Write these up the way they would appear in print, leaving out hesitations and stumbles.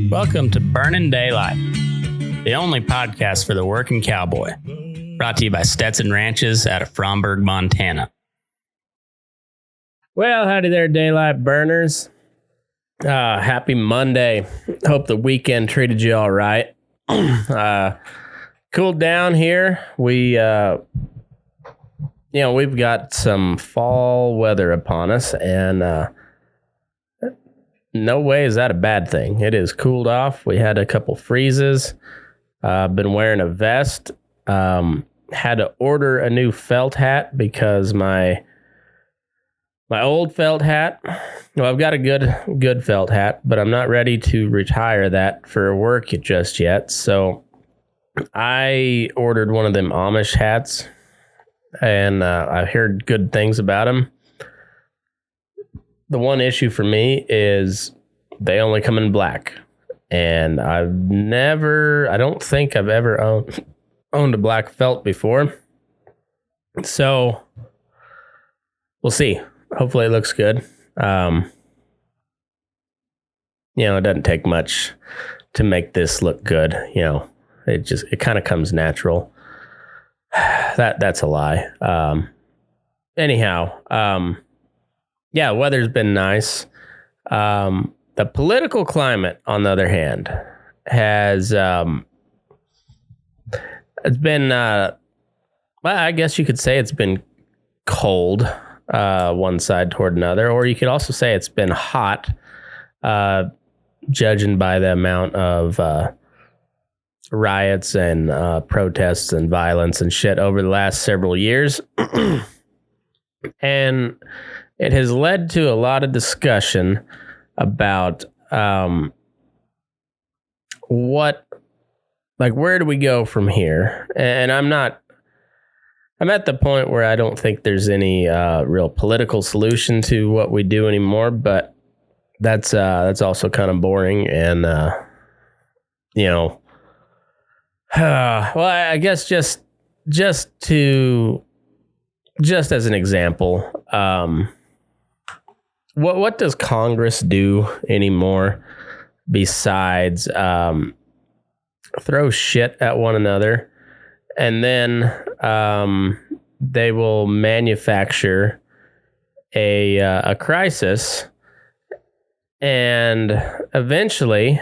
Welcome to Burnin Daylight, the only podcast for the working cowboy. Brought to you by Stetson Ranches out of Fromberg, Montana. Well, howdy there, Daylight Burners. Happy Monday. Hope the weekend treated you all right. Cooled down here. We've got some fall weather upon us, and no way is that a bad thing. It is cooled off. We had a couple freezes. Been wearing a vest. Had to order a new felt hat because my old felt hat, well, I've got a good felt hat, but I'm not ready to retire that for work just yet. So I ordered one of them Amish hats, and I've heard good things about them. The one issue for me is they only come in black, and I don't think I've ever owned a black felt before. So we'll see. Hopefully it looks good. It doesn't take much to make this look good. It kind of comes natural. That's a lie. Yeah, weather's been nice. The political climate, on the other hand, has it's been well, I guess you could say it's been cold, one side toward another, or you could also say it's been hot, judging by the amount of riots and protests and violence and shit over the last several years. And it has led to a lot of discussion about where do we go from here? And I'm at the point where I don't think there's any real political solution to what we do anymore, but that's also kind of boring. And, well, I guess just as an example, what does Congress do anymore besides throw shit at one another, and then they will manufacture a crisis, and eventually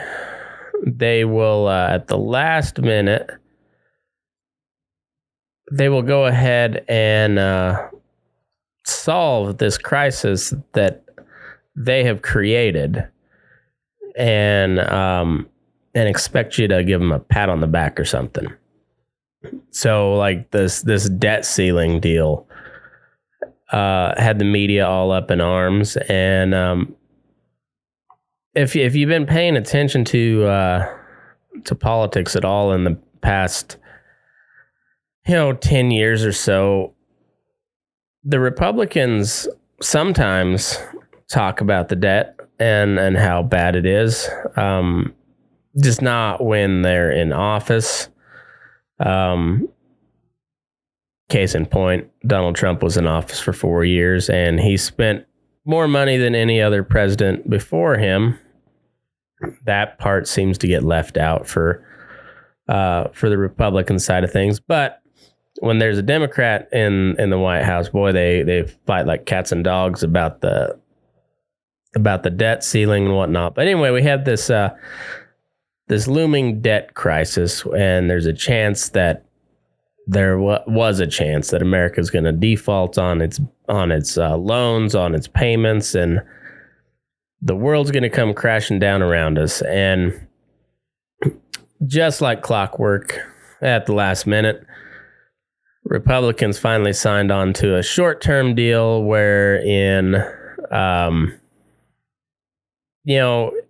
they will at the last minute they will go ahead and solve this crisis that they have created, and expect you to give them a pat on the back or something. So, like this debt ceiling deal had the media all up in arms, and if you've been paying attention to politics at all in the past 10 years or so, the Republicans sometimes talk about the debt and how bad it is, just not when they're in office. Case in point, Donald Trump was in office for 4 years, and he spent more money than any other president before him. That part seems to get left out for the Republican side of things, but when there's a Democrat in the White House, boy, they fight like cats and dogs about the debt ceiling and whatnot. But anyway, we have this looming debt crisis, and there's a chance that was a chance that America is going to default on its loans, on its payments, and the world's going to come crashing down around us. And just like clockwork, at the last minute, Republicans finally signed on to a short-term deal wherein,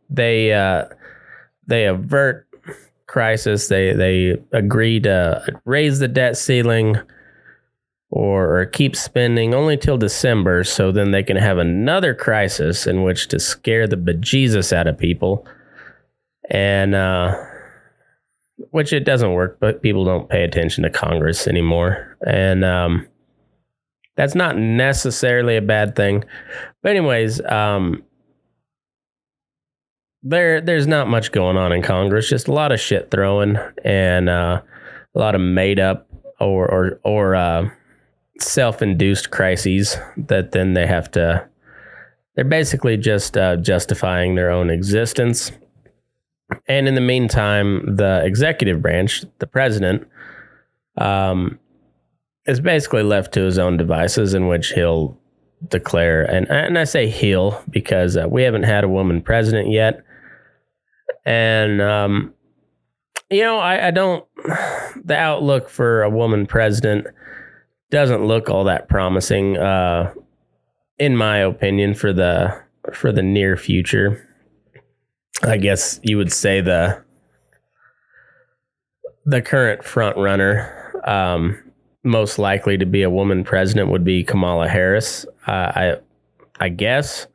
they avert crisis. They agree to raise the debt ceiling or keep spending only till December, so then they can have another crisis in which to scare the bejesus out of people. And which it doesn't work, but people don't pay attention to Congress anymore. And that's not necessarily a bad thing. But anyways, there's not much going on in Congress. Just a lot of shit throwing and a lot of made up or self-induced crises that then they have to. They're basically just justifying their own existence. And in the meantime, the executive branch, the president, is basically left to his own devices, in which he'll declare, and I say he'll because we haven't had a woman president yet. And, I don't, the outlook for a woman president doesn't look all that promising, in my opinion, for the near future. I guess you would say the current front runner, most likely to be a woman president would be Kamala Harris. I guess,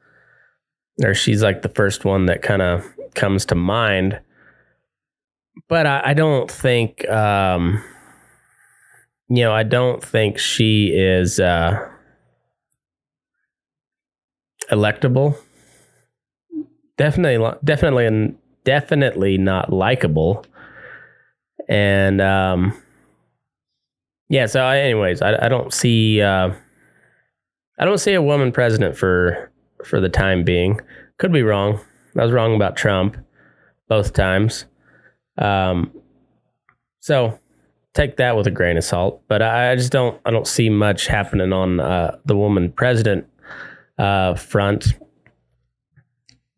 or she's like the first one that kind of comes to mind. But I don't think, I don't think she is electable. Definitely not likable. And so anyways, I don't see a woman president for the time being. Could be wrong. I was wrong about Trump both times. So take that with a grain of salt, but I don't see much happening on the woman president front.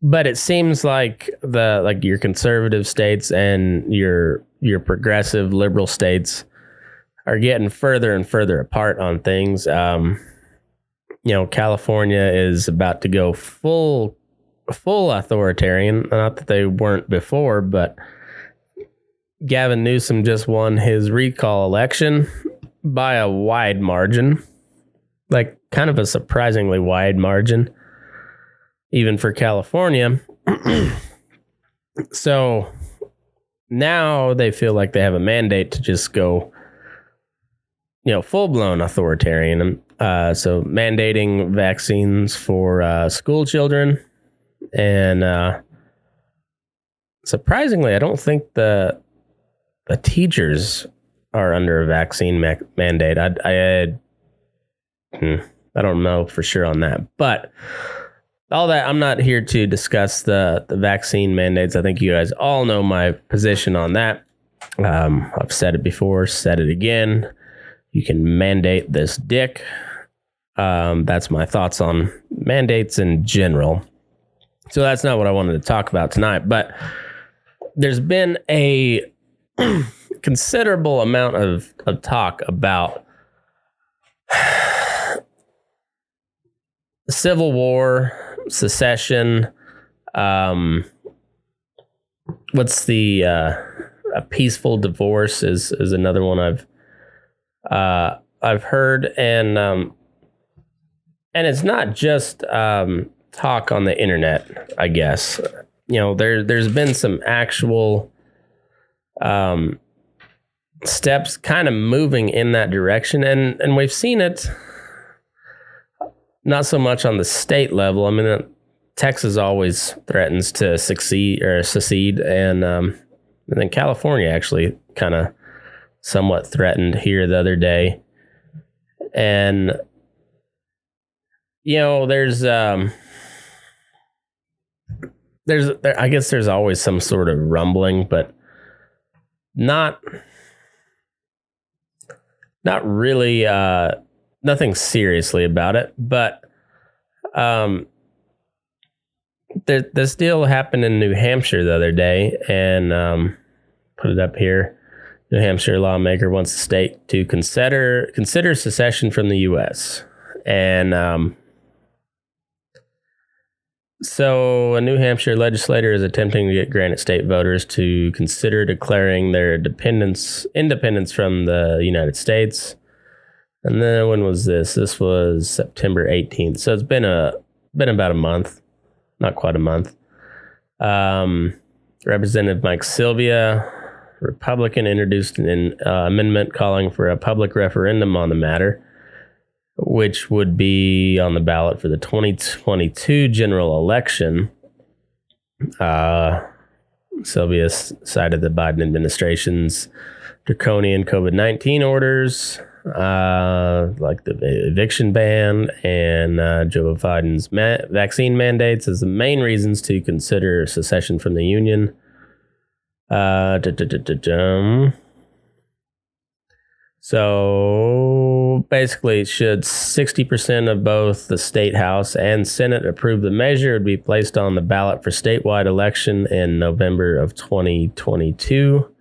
But it seems like your conservative states and your progressive liberal states are getting further and further apart on things. California is about to go full authoritarian. Not that they weren't before, but Gavin Newsom just won his recall election by a wide margin, like kind of a surprisingly wide margin, even for California. So now they feel like they have a mandate to just go, full-blown authoritarian. So mandating vaccines for school children. And surprisingly, I don't think the teachers are under a vaccine mandate. I don't know for sure on that. But all that, I'm not here to discuss the vaccine mandates. I think you guys all know my position on that. I've said it before, said it again. You can mandate this dick. That's my thoughts on mandates in general. So that's not what I wanted to talk about tonight. But there's been a considerable amount of talk about Civil War Secession. What's the a peaceful divorce is another one I've heard, and it's not just talk on the internet. I guess there's been some actual steps kind of moving in that direction, and we've seen it. Not so much on the state level. I mean, Texas always threatens to secede, and then California actually kind of somewhat threatened here the other day. And there's I guess there's always some sort of rumbling, but not really. Nothing seriously about it, but this deal happened in New Hampshire the other day, and put it up here. New Hampshire lawmaker wants the state to consider secession from the U.S. And so a New Hampshire legislator is attempting to get Granite State voters to consider declaring their independence from the United States. And then when was this? This was September 18th. So it's been about a month, not quite a month. Representative Mike Sylvia, Republican, introduced an amendment calling for a public referendum on the matter, which would be on the ballot for the 2022 general election. Sylvia cited the Biden administration's draconian COVID-19 orders, like the eviction ban and Joe Biden's vaccine mandates as the main reasons to consider secession from the Union. So basically, should 60% of both the State House and Senate approve the measure, it would be placed on the ballot for statewide election in November of 2022.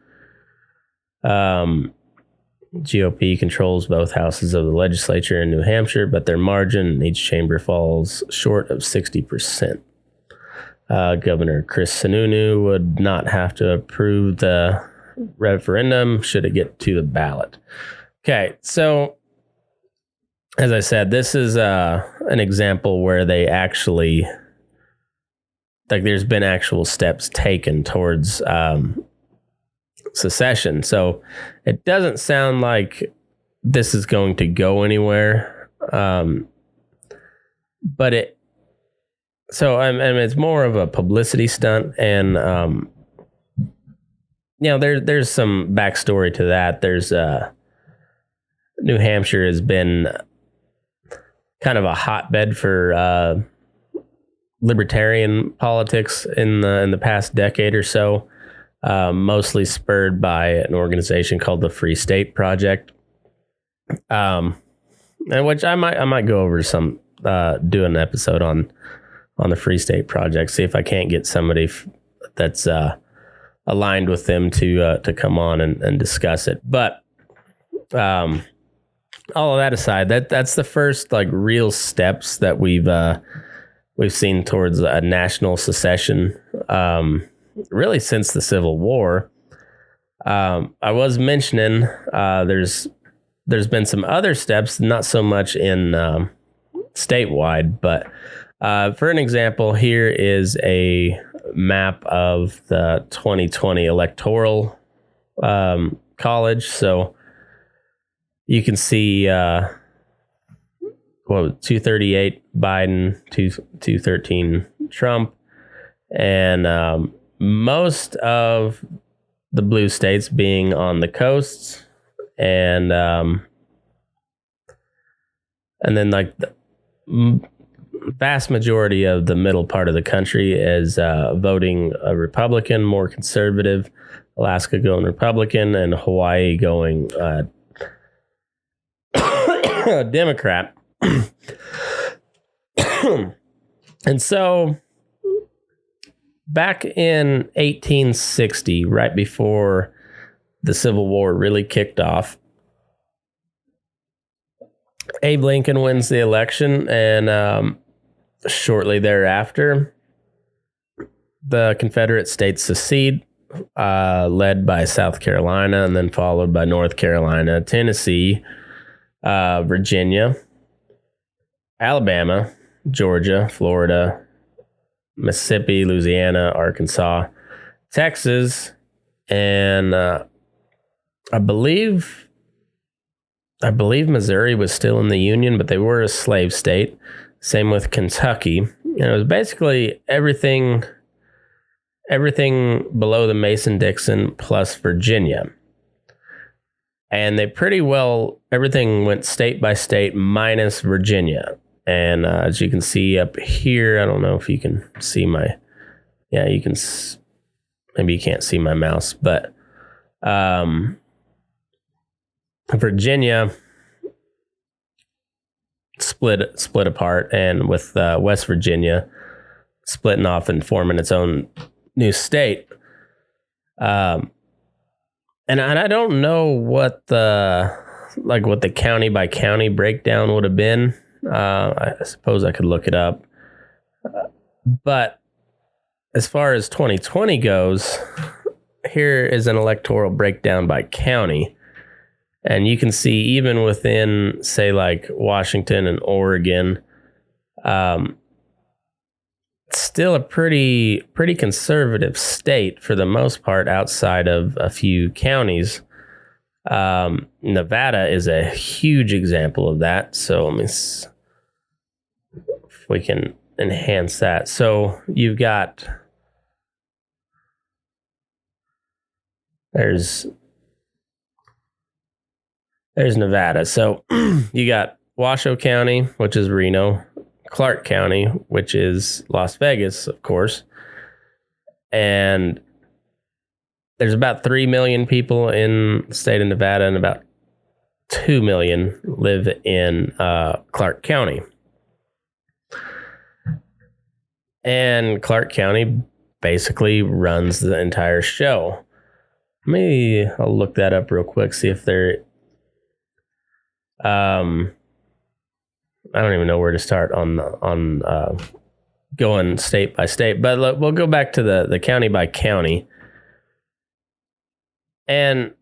GOP controls both houses of the legislature in New Hampshire, but their margin in each chamber falls short of 60%. Governor Chris Sununu would not have to approve the referendum should it get to the ballot. Okay, so as I said, this is an example where they actually, like, there's been actual steps taken towards secession. So it doesn't sound like this is going to go anywhere. But it's more of a publicity stunt, and there's some backstory to that. There's New Hampshire has been kind of a hotbed for libertarian politics in the past decade or so, mostly spurred by an organization called the Free State Project, and which I might go over some do an episode on the Free State Project. See if I can't get somebody that's aligned with them to come on and discuss it. But all of that aside, that's the first like real steps that we've seen towards a national secession, really since the Civil War. I was mentioning there's been some other steps, not so much in statewide, but for an example, here is a map of the 2020 Electoral College. So you can see 238 Biden, 213 Trump, and most of the blue states being on the coasts, and then like the vast majority of the middle part of the country is voting a Republican, more conservative. Alaska going Republican, and Hawaii going Democrat. And so back in 1860, right before the Civil War really kicked off, Abe Lincoln wins the election, and shortly thereafter, the Confederate states secede, led by South Carolina, and then followed by North Carolina, Tennessee, Virginia, Alabama, Georgia, Florida, Mississippi, Louisiana, Arkansas, Texas, and I believe Missouri was still in the Union, but they were a slave state. Same with Kentucky. And it was basically everything below the Mason-Dixon plus Virginia. And they pretty well, everything went state by state minus Virginia. And as you can see up here, I don't know if you can see maybe you can't see my mouse, but Virginia split apart, and with West Virginia splitting off and forming its own new state. And I don't know what the county by county breakdown would have been. I suppose I could look it up. But as far as 2020 goes, here is an electoral breakdown by county. And you can see even within, say, like Washington and Oregon, still a pretty conservative state for the most part, outside of a few counties. Nevada is a huge example of that. So let me see if we can enhance that. So you've got There's Nevada. So you got Washoe County, which is Reno, Clark County, which is Las Vegas, of course. And there's about 3 million people in the state of Nevada, and about 2 million live in Clark County. And Clark County basically runs the entire show. I'll look that up real quick, see if they're... I don't even know where to start on going state by state, but look, we'll go back to the county by county. And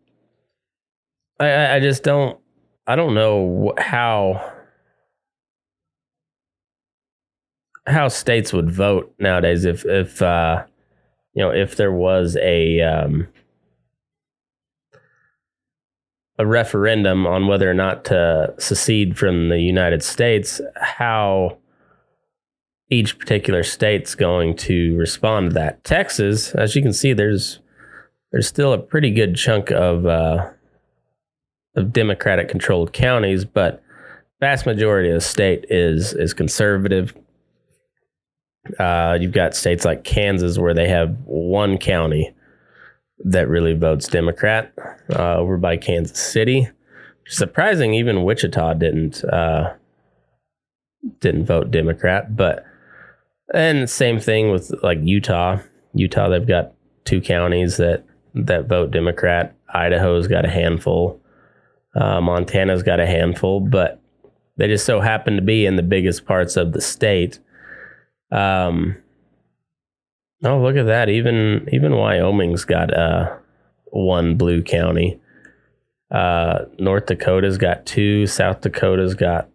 I just don't know how states would vote nowadays if there was a referendum on whether or not to secede from the United States, how each particular state's going to respond to that. Texas, as you can see, there's still a pretty good chunk of Democratic controlled counties, but vast majority of the state is conservative. You've got states like Kansas where they have one county that really votes Democrat, over by Kansas City. Surprising, even Wichita didn't vote Democrat. And same thing with like Utah. They've got 2 counties that vote Democrat. Idaho's got a handful. Montana's got a handful, but they just so happen to be in the biggest parts of the state. Oh, look at that. Even Wyoming's got one blue county. North Dakota's got 2. South Dakota's got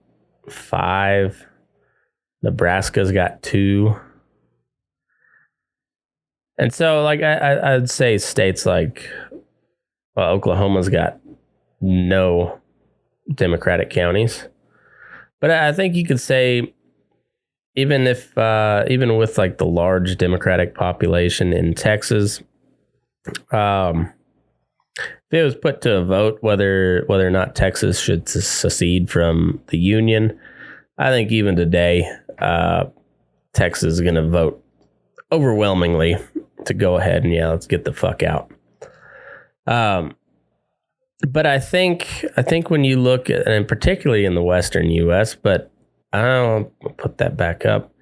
5. Nebraska's got 2. And so, like, I'd say states like Oklahoma's got no Democratic counties. But I think you could say, even with like the large Democratic population in Texas, if it was put to a vote whether or not Texas should secede from the Union, I think even today, Texas is going to vote overwhelmingly to go ahead and let's get the fuck out. But I think when you look at, and particularly in the Western U.S., but I'll put that back up.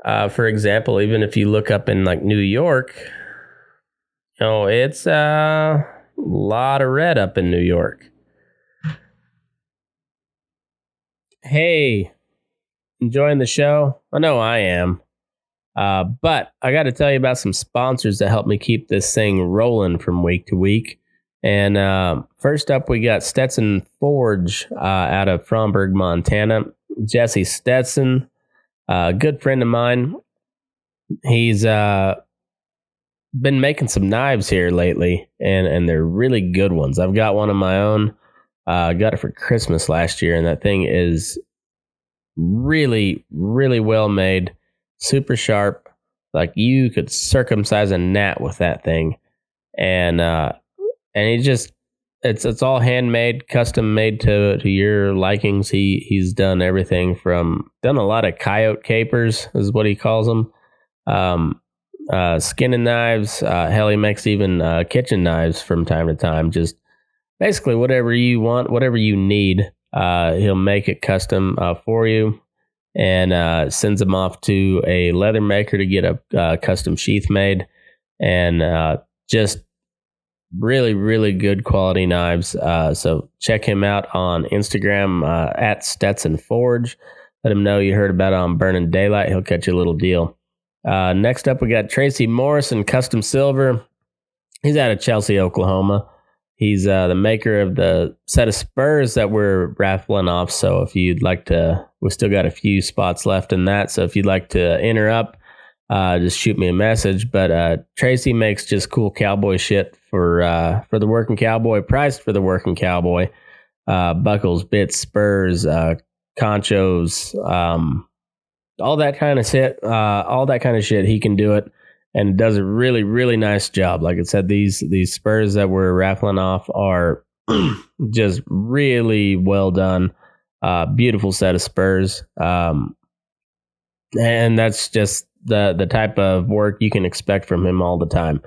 For example, even if you look up in like New York, it's a lot of red up in New York. Hey, enjoying the show? I know I am. But I got to tell you about some sponsors that help me keep this thing rolling from week to week. And first up, we got Stetson Forge out of Fromberg, Montana. Jese Stetson, a good friend of mine. He's been making some knives here lately, and they're really good ones. I've got one of my own. Got it for Christmas last year, and that thing is really, really well made, super sharp. Like you could circumcise a gnat with that thing, and it's all handmade, custom made to your likings. He's done everything done a lot of coyote capers is what he calls them. Skinning knives. Hell, he makes even kitchen knives from time to time. Just basically whatever you want, whatever you need. He'll make it custom for you, and sends them off to a leather maker to get a custom sheath made, and just really, really good quality knives. So check him out on Instagram at Stetson Forge. Let him know you heard about it on Burnin Daylight. He'll catch you a little deal. Next up, we got Tracie Morrison Custom Silver. He's out of Chelsea, Oklahoma. He's the maker of the set of spurs that we're raffling off. So if you'd like to, we still got a few spots left in that. So if you'd like to enter up, just shoot me a message. But Tracie makes just cool cowboy shit for the working cowboy, priced for the working cowboy. Buckles, bits, spurs, conchos, all that kind of shit. All that kind of shit. He can do it. and does a really, really nice job. Like I said, these spurs that we're raffling off are just really well done. Beautiful set of spurs. And that's just the type of work you can expect from him all the time.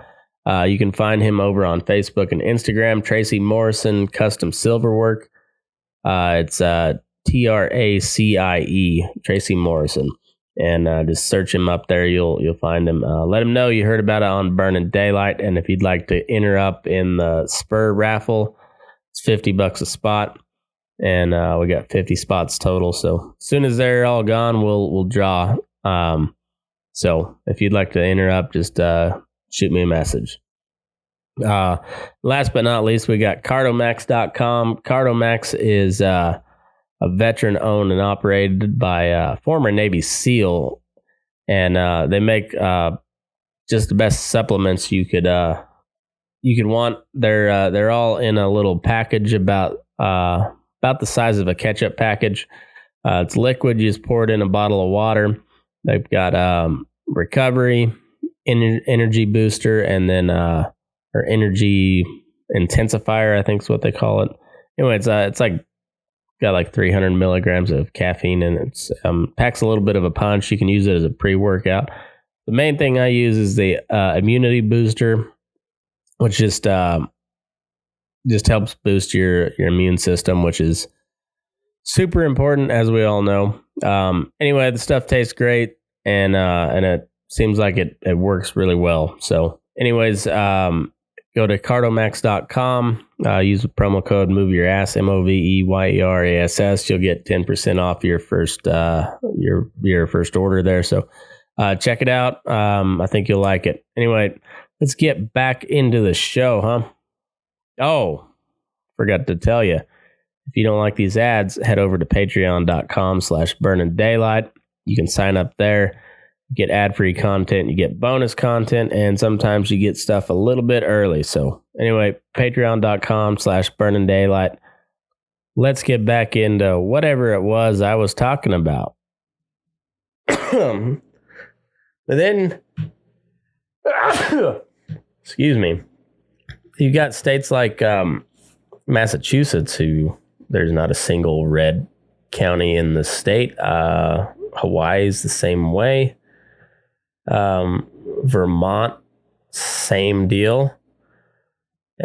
You can find him over on Facebook and Instagram, Tracie Morrison Custom Silverwork. It's Tracie, Tracie Morrison. And just search him up there. You'll find him. Let him know you heard about it on Burnin Daylight. And if you'd like to enter up in the spur raffle, it's $50 a spot. And we got 50 spots total. So as soon as they're all gone, we'll draw. So if you'd like to enter up, just shoot me a message. Last but not least, we got Cardomax.com. Cardomax is a veteran owned and operated by a former Navy SEAL, and they make just the best supplements you could want. They're all in a little package about the size of a ketchup package. It's liquid. You just pour it in a bottle of water. They've got recovery, energy booster, and then or energy intensifier, I think is what they call it. Anyway, it's like got like 300 milligrams of caffeine, and it's packs a little bit of a punch. You can use it as a pre-workout. The main thing I use is the immunity booster, which just helps boost your immune system, which is super important, as we all know. Anyway, the stuff tastes great, and it seems like it works really well. So anyways, go to cardomax.com, use the promo code MOVEYOURASS, MOVEYERASS. You'll get 10% off your first your first order there. So check it out. I think you'll like it. Anyway, let's get back into the show, huh? Oh, forgot to tell you. If you don't like these ads, head over to patreon.com/burnindaylight. You can sign up there, get ad-free content, you get bonus content, and sometimes you get stuff a little bit early. So anyway, patreon.com/burnindaylight. Let's get back into whatever it was I was talking about. But then, excuse me, you've got states like Massachusetts, who there's not a single red county in the state. Hawaii's the same way. Vermont, same deal.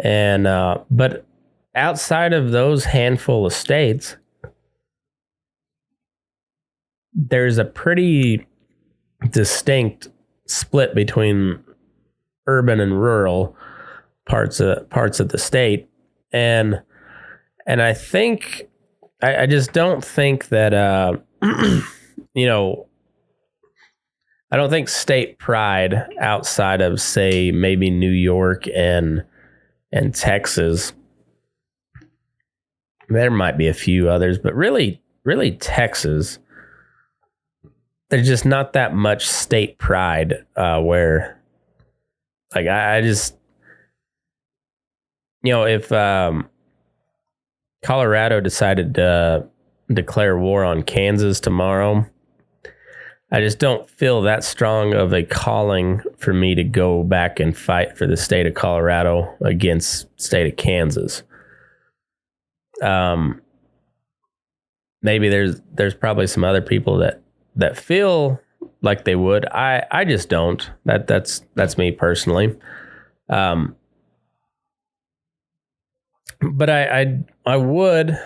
And but outside of those handful of states, there's a pretty distinct split between urban and rural parts of the state. And I think I just don't think that I don't think state pride outside of, say, maybe New York and Texas. There might be a few others, but really Texas, there's just not that much state pride where, like, I just, if Colorado decided to declare war on Kansas tomorrow, I just don't feel that strong of a calling for me to go back and fight for the state of Colorado against state of Kansas. Maybe there's probably some other people that feel like they would. I just don't. That's me personally. But I would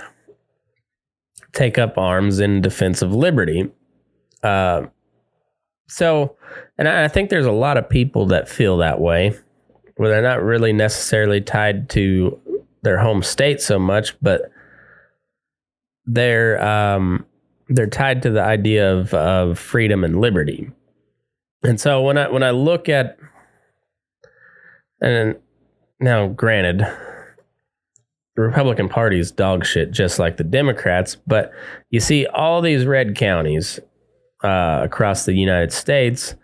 take up arms in defense of liberty. So, and I think there's a lot of people that feel that way, where they're not really necessarily tied to their home state so much, but they're tied to the idea of freedom and liberty. And so when I look at, and now granted, the Republican Party is dog shit, just like the Democrats, but you see all these red counties across the United States.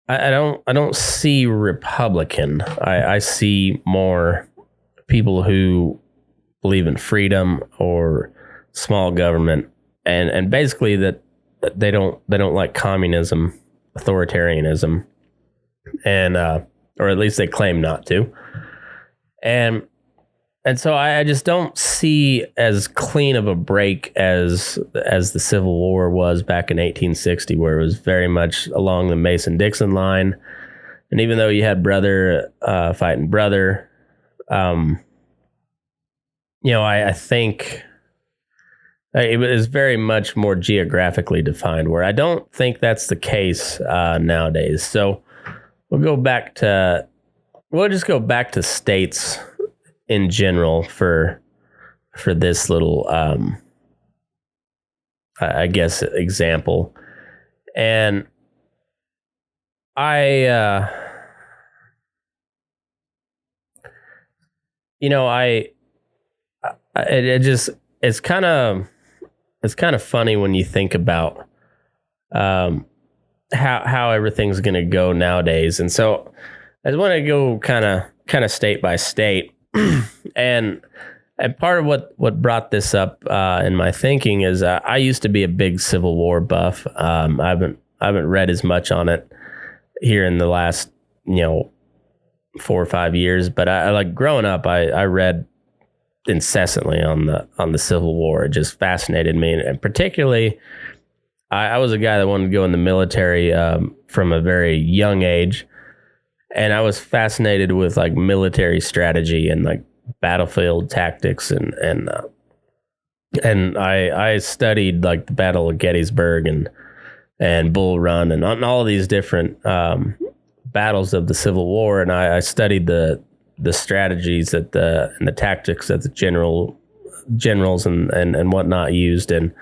I don't see Republican. I see more people who believe in freedom or small government, and basically that they don't like communism, authoritarianism. and or at least they claim not to. And so I just don't see as clean of a break as the Civil War was back in 1860, where it was very much along the Mason-Dixon line. And even though you had brother fighting brother, I think it was very much more geographically defined, where I don't think that's the case nowadays. So we'll just go back to states in general for this little I guess example. And it's kind of funny when you think about how everything's going to go nowadays. And so I just want to go kind of state by state. and part of what brought this up in my thinking is I used to be a big Civil War buff. I haven't read as much on it here in the last 4 or 5 years, but I like growing up I read incessantly on the Civil War. It just fascinated me, and particularly I was a guy that wanted to go in the military from a very young age. And I was fascinated with like military strategy and like battlefield tactics, and I studied like the Battle of Gettysburg and Bull Run and all of these different battles of the Civil War, and I studied the strategies and the tactics that the generals and whatnot used, and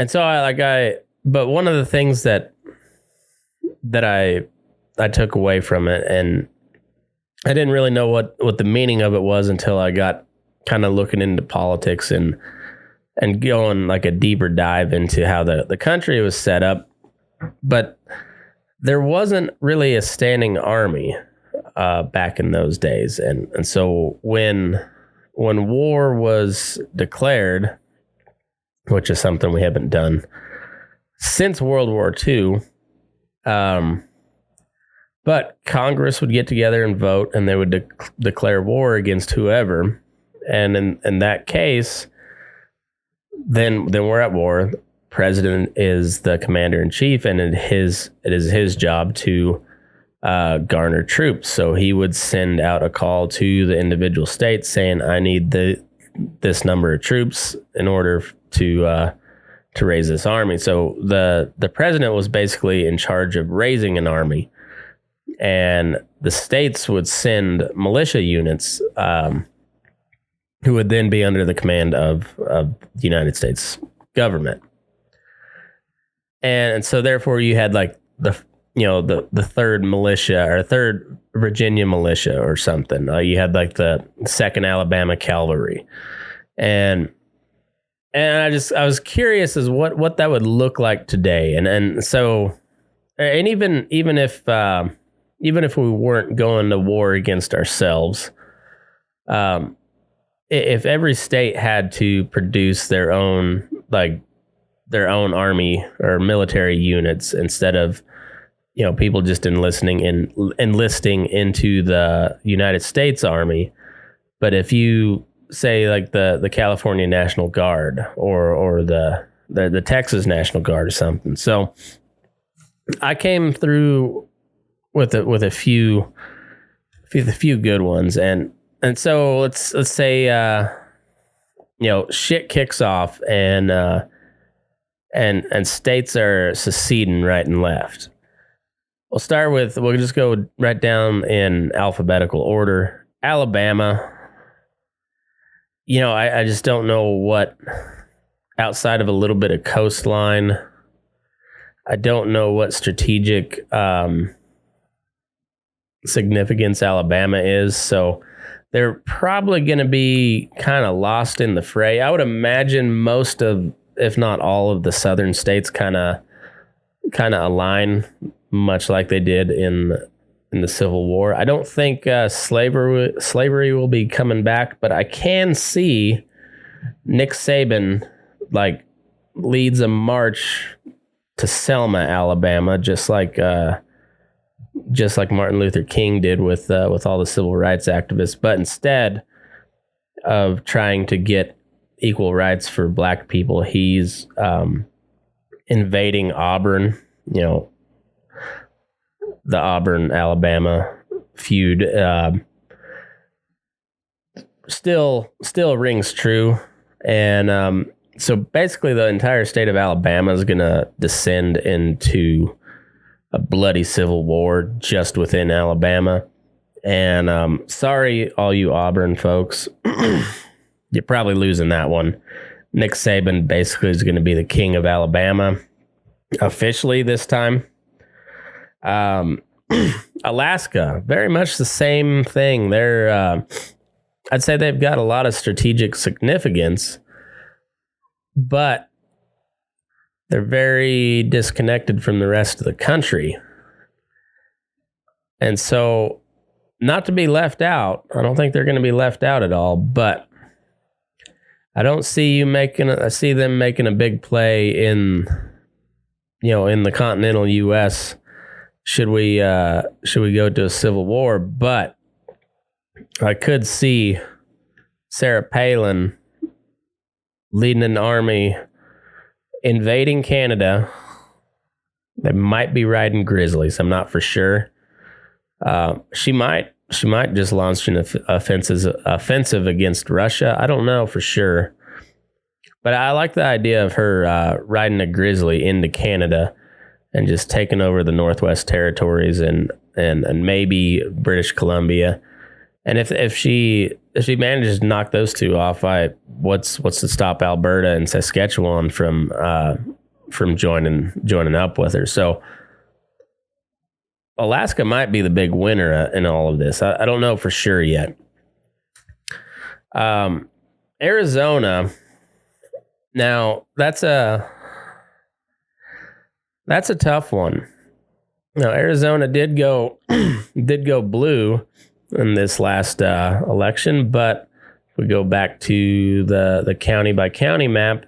so but one of the things that I took away from it, and I didn't really know what the meaning of it was until I got kind of looking into politics and going like a deeper dive into how the country was set up. But there wasn't really a standing army back in those days, and so when war was declared, which is something we haven't done since World War II, but Congress would get together and vote, and they would declare war against whoever. And in that case, then we're at war. President is the commander in chief, and it is his job to garner troops. So he would send out a call to the individual states saying, "I need this number of troops in order to raise this army." So the president was basically in charge of raising an army. And the states would send militia units who would then be under the command of the United States government. And so therefore you had like the third militia or third Virginia militia or something. You had like the 2nd Alabama Cavalry. And I was curious as what that would look like today. And so even if we weren't going to war against ourselves, if every state had to produce their own army or military units instead of people just enlisting into the United States Army, but if you say like the California National Guard or the Texas National Guard or something, so I came through with a few good ones, and so let's say shit kicks off and states are seceding right and left. We'll just go right down in alphabetical order. Alabama, I just don't know what, outside of a little bit of coastline, I don't know what strategic significance Alabama is, so they're probably going to be kind of lost in the fray. I would imagine most of, if not all of the southern states kind of align, much like they did in the Civil War. I don't think slavery will be coming back, but I can see Nick Saban leads a march to Selma, Alabama, just like just like Martin Luther King did with all the civil rights activists. But instead of trying to get equal rights for black people, he's invading Auburn, the Auburn, Alabama feud. Still rings true. And so basically the entire state of Alabama is going to descend into a bloody civil war just within Alabama. And sorry, all you Auburn folks, you're probably losing that one. Nick Saban basically is going to be the king of Alabama officially this time. Alaska, very much the same thing. I'd say they've got a lot of strategic significance, but they're very disconnected from the rest of the country. And so, not to be left out, I don't think they're going to be left out at all, but I don't see I see them making a big play in the continental US should we go to a civil war. But I could see Sarah Palin leading an army invading Canada. They might be riding grizzlies. I'm not for sure. She might just launch an offensive against Russia. I don't know for sure. But I like the idea of her riding a grizzly into Canada and just taking over the Northwest Territories and maybe British Columbia. And if she manages to knock those two off, what's to stop Alberta and Saskatchewan from joining up with her? So Alaska might be the big winner in all of this. I don't know for sure yet. Arizona. Now that's a tough one. Now Arizona did go blue in this last election, but if we go back to the county by county map,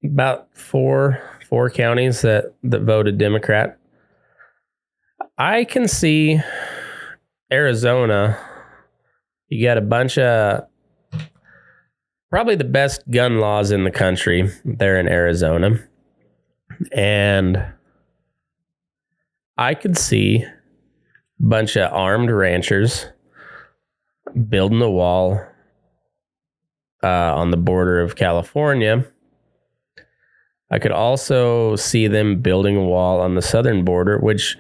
about four counties that voted Democrat. I can see Arizona. You got a bunch of probably the best gun laws in the country there in Arizona. And I could see a bunch of armed ranchers building a wall on the border of California. I could also see them building a wall on the southern border, which,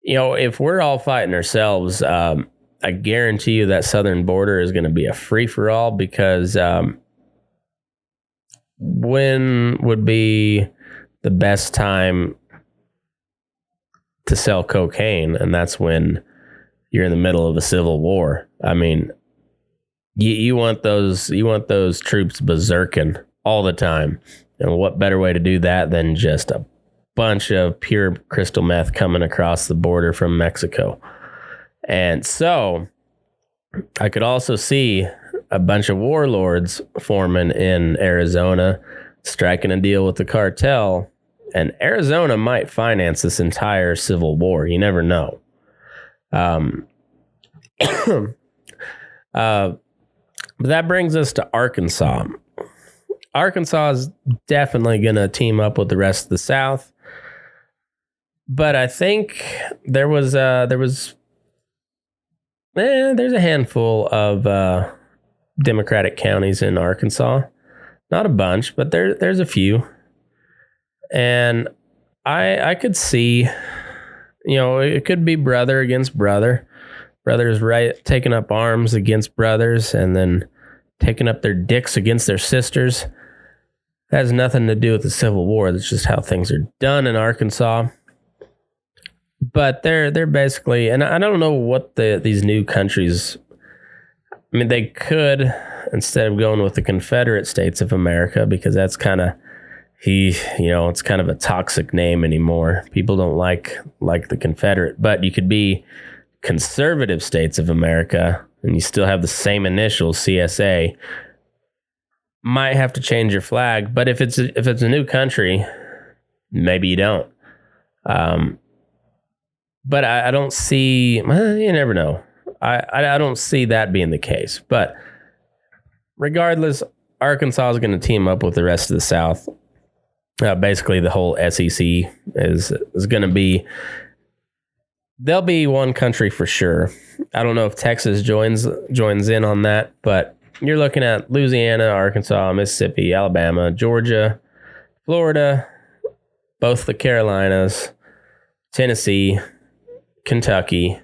if we're all fighting ourselves, I guarantee you that southern border is going to be a free-for-all, because when would be the best time to sell cocaine? And that's when you're in the middle of a civil war. I mean, you want those troops berserking all the time. And what better way to do that than just a bunch of pure crystal meth coming across the border from Mexico? And so I could also see a bunch of warlords forming in Arizona, striking a deal with the cartel, and Arizona might finance this entire civil war. You never know. But that brings us to Arkansas. Arkansas is definitely going to team up with the rest of the South. But I think there's a handful of Democratic counties in Arkansas. Not a bunch, but there's a few. And I could see, it could be brother against brother. Brothers taking up arms against brothers and then taking up their dicks against their sisters. That has nothing to do with the Civil War. That's just how things are done in Arkansas. But they're basically, and I don't know what these new countries. I mean, they could, instead of going with the Confederate States of America, because that's kind of it's kind of a toxic name anymore. People don't like the Confederate, but you could be Conservative States of America, and you still have the same initials, CSA. Might have to change your flag, but if it's a new country, maybe you don't. But I don't see, you never know. I don't see that being the case. But regardless, Arkansas is going to team up with the rest of the South. Basically, the whole SEC is going to be, they'll be one country for sure. I don't know if Texas joins in on that, but you're looking at Louisiana, Arkansas, Mississippi, Alabama, Georgia, Florida, both the Carolinas, Tennessee, Kentucky,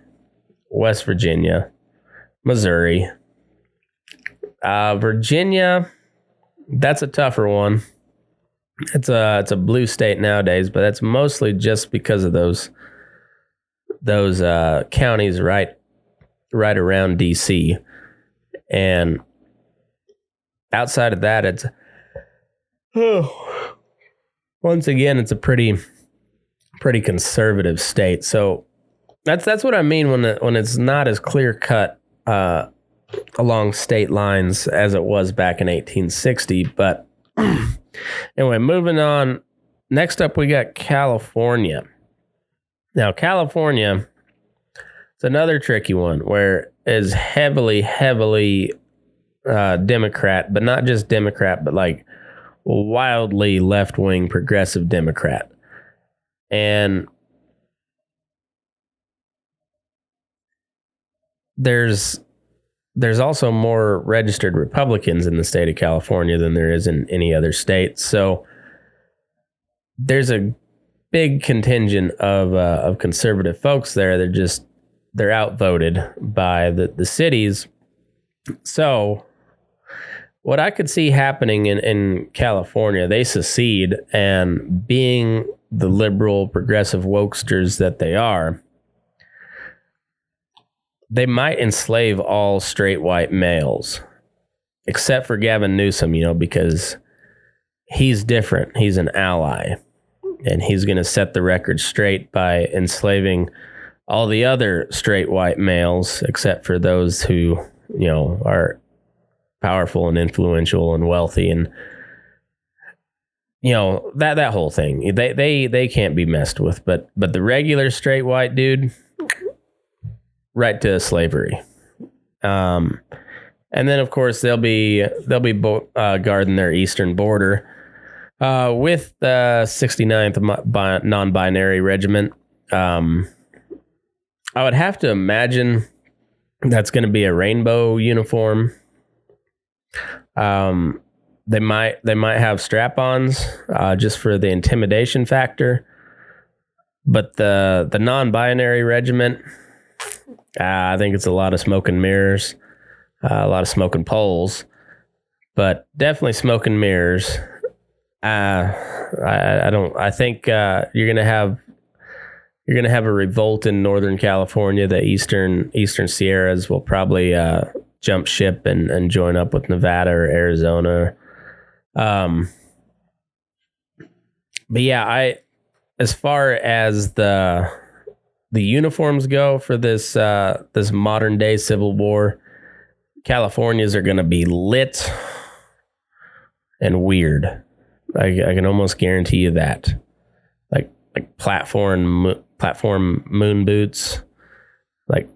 West Virginia, Missouri, Virginia. That's a tougher one. It's a blue state nowadays, but that's mostly just because of those counties right around DC. And outside of that, it's once again, it's a pretty conservative state. So that's what I mean when it's not as clear cut along state lines as it was back in 1860. But anyway, moving on. Next up, we got California. Now, California, it's another tricky one where it is heavily Democrat, but not just Democrat, but like wildly left-wing progressive Democrat. And there's also more registered Republicans in the state of California than there is in any other state. So there's a big contingent of conservative folks there. They're outvoted by the cities. So what I could see happening in California, they secede, and being the liberal progressive wokesters that they are, they might enslave all straight white males, except for Gavin Newsom, because he's different. He's an ally, and he's going to set the record straight by enslaving all the other straight white males, except for those who, are powerful and influential and wealthy, and that whole thing. They can't be messed with. But the regular straight white dude, right to slavery. And then of course they'll be guarding their eastern border with the 69th non-binary regiment. I would have to imagine that's going to be a rainbow uniform. They might have strap-ons just for the intimidation factor. But the non-binary regiment, I think it's a lot of smoke and mirrors, a lot of smoke and poles, but definitely smoke and mirrors. I think you're gonna have a revolt in Northern California. The Eastern Sierras will probably jump ship and join up with Nevada or Arizona. But yeah, as far as the uniforms go for this modern day Civil War, Californias are going to be lit and weird. I can almost guarantee you that. Like platform moon boots, like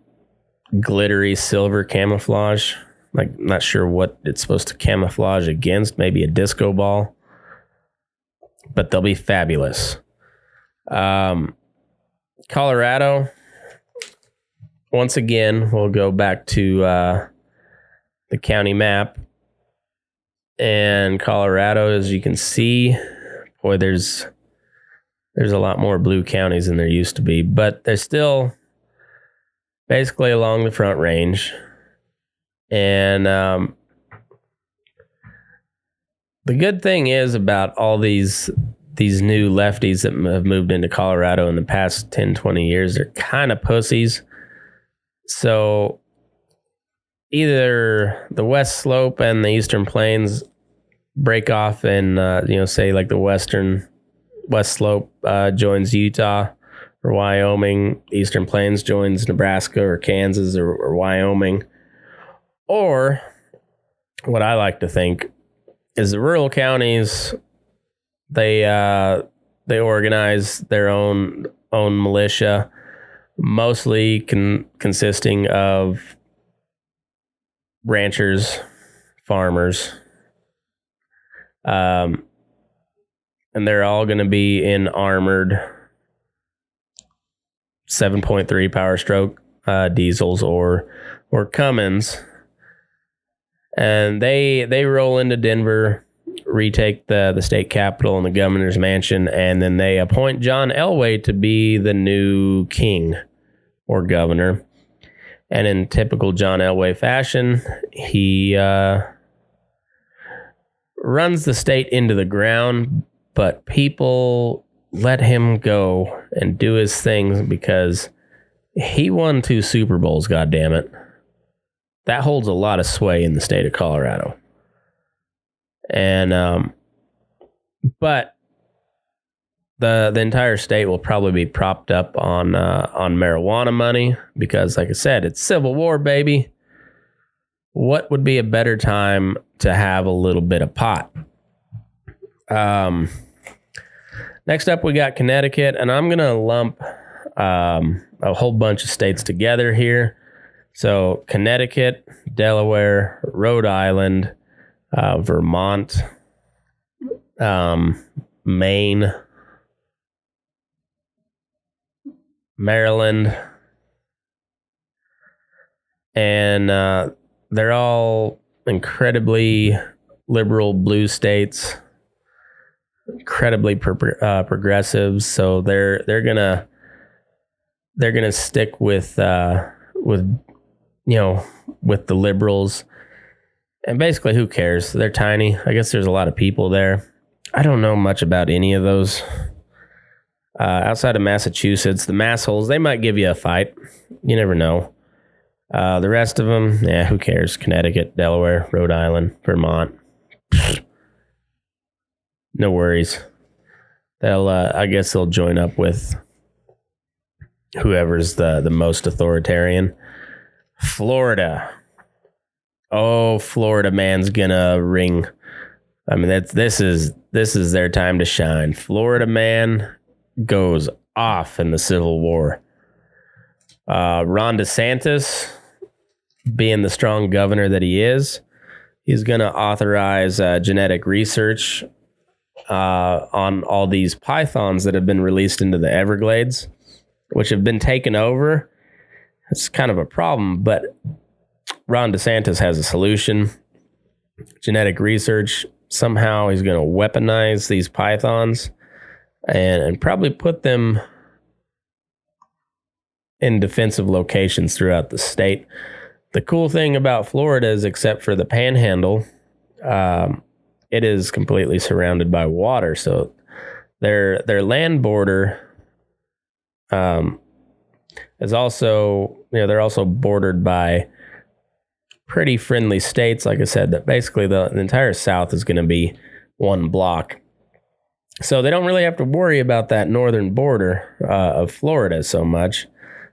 glittery silver camouflage. Like, not sure what it's supposed to camouflage against. Maybe a disco ball, but they'll be fabulous. Colorado, once again, we'll go back to the county map. And Colorado, as you can see, boy, there's a lot more blue counties than there used to be, but they're still basically along the Front Range. And the good thing is about all these new lefties that have moved into Colorado in the past 10, 20 years, they're kind of pussies. So either the West Slope and the Eastern Plains break off and, say like the West Slope joins Utah or Wyoming, Eastern Plains joins Nebraska or Kansas or Wyoming. Or what I like to think is the rural counties, they they organize their own militia, mostly consisting of ranchers, farmers, and they're all going to be in armored 7.3 power stroke diesels or Cummins, and they roll into Denver, retake the state capitol and the governor's mansion, and then they appoint John Elway to be the new king or governor. And in typical John Elway fashion, he runs the state into the ground, but people let him go and do his things because he won 2 Super Bowls, goddammit. That holds a lot of sway in the state of Colorado. And but the entire state will probably be propped up on marijuana money because, like I said, it's Civil War, baby. What would be a better time to have a little bit of pot? Next up, we got Connecticut, and I'm gonna lump a whole bunch of states together here. So Connecticut, Delaware, Rhode Island, Vermont, Maine, Maryland, and they're all incredibly liberal blue states, incredibly progressive. So they're gonna stick with the liberals. And basically, who cares? They're tiny. I guess there's a lot of people there. I don't know much about any of those. Outside of Massachusetts, the massholes, they might give you a fight. You never know. The rest of them, who cares? Connecticut, Delaware, Rhode Island, Vermont. No worries. I guess they'll join up with whoever's the most authoritarian. Florida. Oh, Florida man's gonna ring. I mean, this is their time to shine. Florida man goes off in the Civil War. Ron DeSantis, being the strong governor that he is, he's gonna authorize genetic research on all these pythons that have been released into the Everglades, which have been taken over. It's kind of a problem, but Ron DeSantis has a solution. Genetic research. Somehow he's going to weaponize these pythons and probably put them in defensive locations throughout the state. The cool thing about Florida is, except for the panhandle, it is completely surrounded by water. So their land border is also, they're also bordered by pretty friendly states. Like I said, that basically the entire South is going to be one block. So they don't really have to worry about that northern border of Florida so much.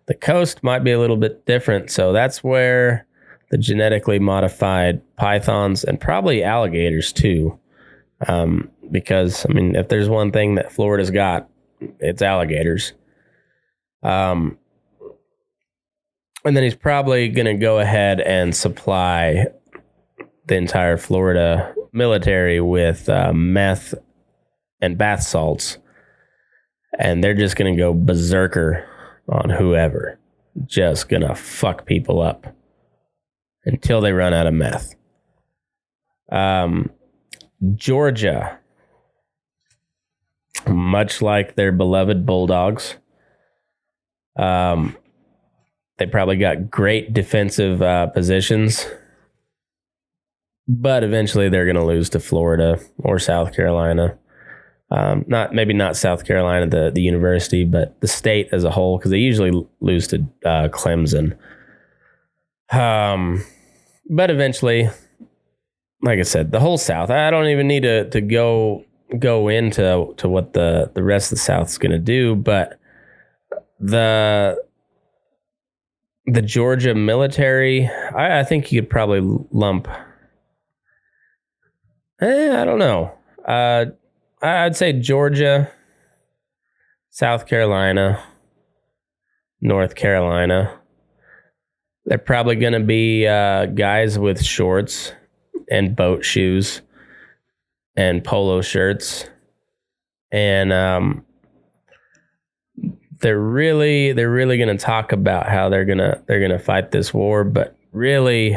The coast might be a little bit different. So that's where the genetically modified pythons and probably alligators too. Because, I mean, if there's one thing that Florida's got, it's alligators. And then he's probably going to go ahead and supply the entire Florida military with meth and bath salts. And they're just going to go berserker on whoever. Just going to fuck people up until they run out of meth. Georgia, much like their beloved Bulldogs, they probably got great defensive positions, but eventually they're going to lose to Florida or South Carolina. Maybe not South Carolina, the university, but the state as a whole, because they usually lose to Clemson. But eventually, like I said, the whole South. I don't even need to go into what the rest of the South's going to do, but the Georgia military, I think you could probably lump. I don't know. I'd say Georgia, South Carolina, North Carolina. They're probably going to be guys with shorts and boat shoes and polo shirts. And they're really going to talk about how they're going to fight this war, but really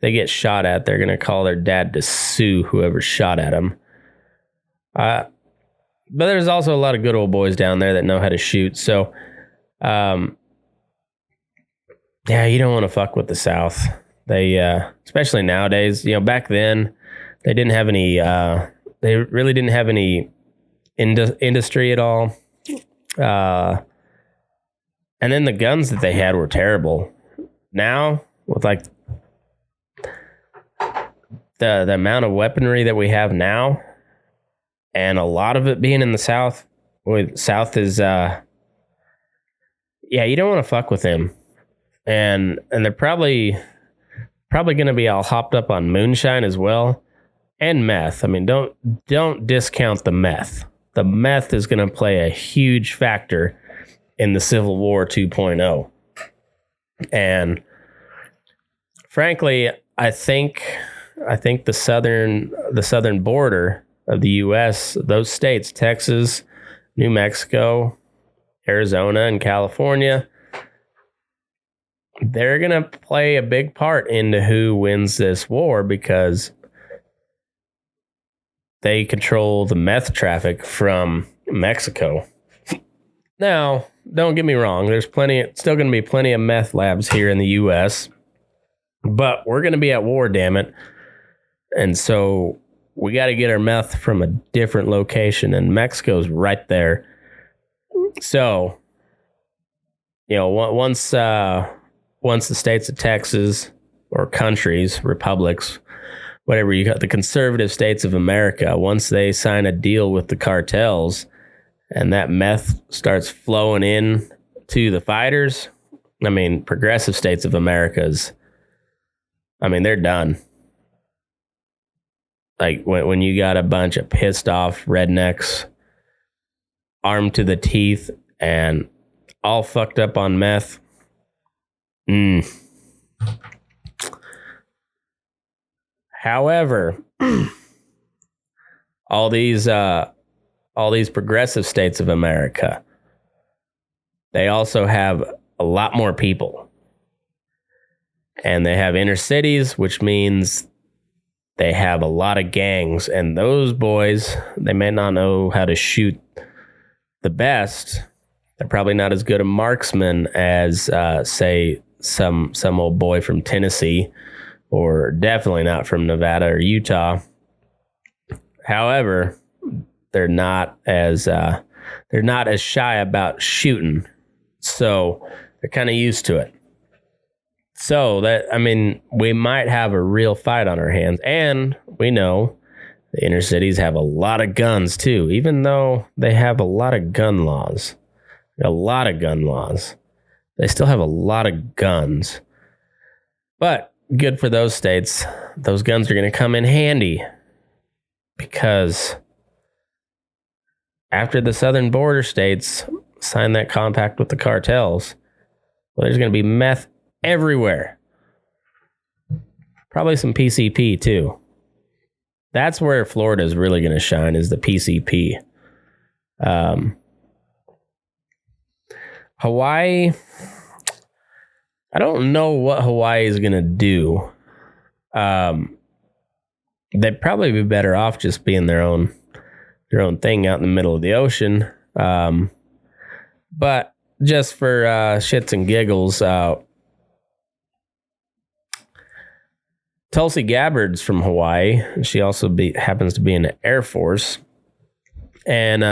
they get shot at, they're going to call their dad to sue whoever shot at them. But there's also a lot of good old boys down there that know how to shoot. So, yeah, you don't want to fuck with the South. They, especially nowadays, back then they didn't have any, they really didn't have any industry at all. And then the guns that they had were terrible. Now, with like the amount of weaponry that we have now, and a lot of it being in the South, South is, yeah, you don't want to fuck with them. And they're probably going to be all hopped up on moonshine as well, and meth. I mean, don't discount the meth. The meth is going to play a huge factor in the Civil War 2.0. And frankly, I think the southern border of the U.S., those states, Texas, New Mexico, Arizona, and California, they're going to play a big part into who wins this war because they control the meth traffic from Mexico. Now, don't get me wrong. There's still going to be plenty of meth labs here in the U.S., but we're going to be at war, damn it. And so we got to get our meth from a different location, and Mexico's right there. So, once the states of Texas or countries, republics, whatever you got, the conservative states of America, once they sign a deal with the cartels and that meth starts flowing in to the fighters, I mean, progressive states of America's, they're done. Like when you got a bunch of pissed off rednecks armed to the teeth and all fucked up on meth. However, all these progressive states of America, they also have a lot more people. And they have inner cities, which means they have a lot of gangs. And those boys, they may not know how to shoot the best. They're probably not as good a marksman as, say, some old boy from Tennessee, or definitely not from Nevada or Utah. However, they're not as shy about shooting, so they're kind of used to it. So we might have a real fight on our hands, and we know the inner cities have a lot of guns too, even though they have a lot of gun laws. They still have a lot of guns. But good for those states. Those guns are going to come in handy because after the southern border states sign that compact with the cartels, well, there's going to be meth everywhere. Probably some PCP too. That's where Florida is really going to shine, is the PCP. Hawaii, I don't know what Hawaii is going to do. They'd probably be better off just being their own thing out in the middle of the ocean. But just for shits and giggles, Tulsi Gabbard's from Hawaii. She also happens to be in the Air Force. And